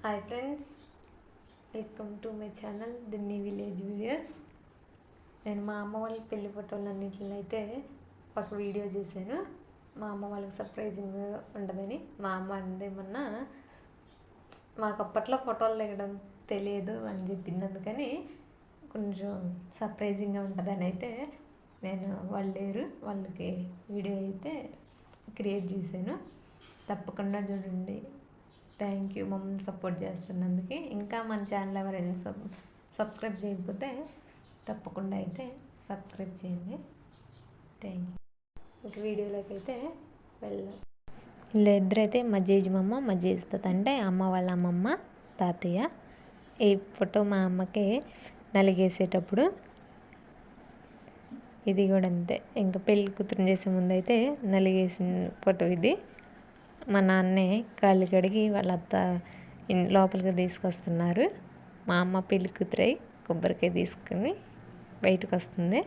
Hi friends, welcome to my channel Dinni village videos. నేను మా అమ్మ వాళ్ళ పెళ్లి ఫోటోలన్నింటిలో అయితే ఒక వీడియో చేశాను. మా అమ్మ వాళ్ళకి సర్ప్రైజింగ్ ఉండదని మా అమ్మ అందేమన్నా మాకు అప్పట్లో ఫోటోలు దిగడం తెలియదు అని చెప్పింది. అందుకని కొంచెం సర్ప్రైజింగ్గా ఉంటుందని అయితే నేను వాళ్ళు లేరు వాళ్ళకి వీడియో అయితే క్రియేట్ చేశాను. తప్పకుండా చూడండి. థ్యాంక్ యూ మమ్మల్ని సపోర్ట్ చేస్తున్నందుకు. ఇంకా మన ఛానల్ ఎవరైనా సబ్స్క్రైబ్ చేయకపోతే తప్పకుండా అయితే సబ్స్క్రైబ్ చేయండి. Thank you. ఇంక వీడియోలోకి అయితే వెళ్దాం. వీళ్ళ ఇద్దరైతే మా జేజమ్మ మా జేజుతాత అంటే అమ్మ వాళ్ళ అమ్మమ్మ తాతయ్య. ఈ ఫోటో మా అమ్మకి నలిగేసేటప్పుడు, ఇది కూడా అంతే. ఇంకా పెళ్ళి కూతురు చేసే ముందు అయితే నలిగేసిన ఫోటో ఇది. మా నాన్నే కాళ్ళు కడిగి వాళ్ళ అత్త లోపలికి తీసుకొస్తున్నారు. మా అమ్మ పెళ్ళి కూతురై కొబ్బరికాయ తీసుకుని బయటకు వస్తుంది.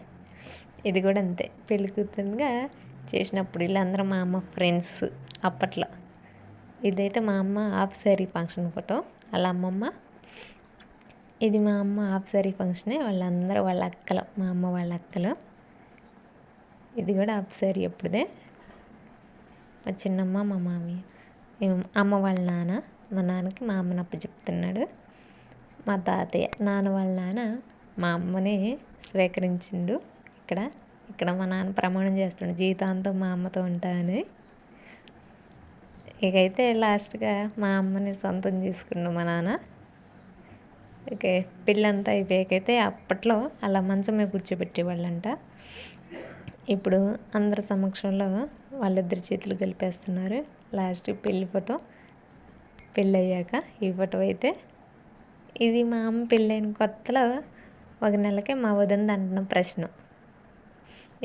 ఇది కూడా అంతే, పెళ్ళి కూతురుగా చేసినప్పుడు వీళ్ళందరూ మా అమ్మ ఫ్రెండ్స్ అప్పట్లో. ఇదైతే మా అమ్మ హాఫ్ శారీ ఫంక్షన్ ఫోటో వాళ్ళ అమ్మమ్మ. ఇది మా అమ్మ హాఫ్ శారీ ఫంక్షనే, వాళ్ళందరూ వాళ్ళ అక్కలు, మా అమ్మ వాళ్ళ అక్కలు. ఇది కూడా హాఫ్ శారీ అప్పుడుదే. మా చిన్నమ్మ మా మామయ్య, అమ్మ వాళ్ళ నాన్న, మా నాన్నకి మా అమ్మని అప్పచెప్తున్నాడు. మా తాతయ్య నాన్న వాళ్ళ నాన్న మా అమ్మని స్వీకరించిండు. ఇక్కడ మా నాన్న ప్రమాణం చేస్తుండు జీవితాంతం మా అమ్మతో ఉంటా అని. ఇకైతే లాస్ట్గా మా అమ్మని సొంతం చేసుకుండు మా నాన్న. ఓకే, పెళ్ళంతా అయిపోయాకైతే అప్పట్లో అలా మంచం మీద కూర్చోబెట్టేవాళ్ళంట. ఇప్పుడు అందరి సమక్షంలో వాళ్ళిద్దరి చేతులు కలిపేస్తున్నారు. లాస్ట్ పెళ్ళి ఫోటో. పెళ్ళి అయ్యాక ఈ ఫోటో అయితే, ఇది మా అమ్మ పెళ్ళైన కొత్తలో 1 నెలకే మా వదినది అంటున్న ప్రశ్న.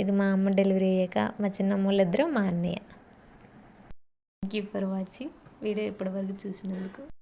ఇది మా అమ్మ డెలివరీ అయ్యాక మా చిన్నమ్మ వాళ్ళిద్దరూ మా అన్నయ్య. Thank you for watching video ఇప్పటివరకు చూసినందుకు.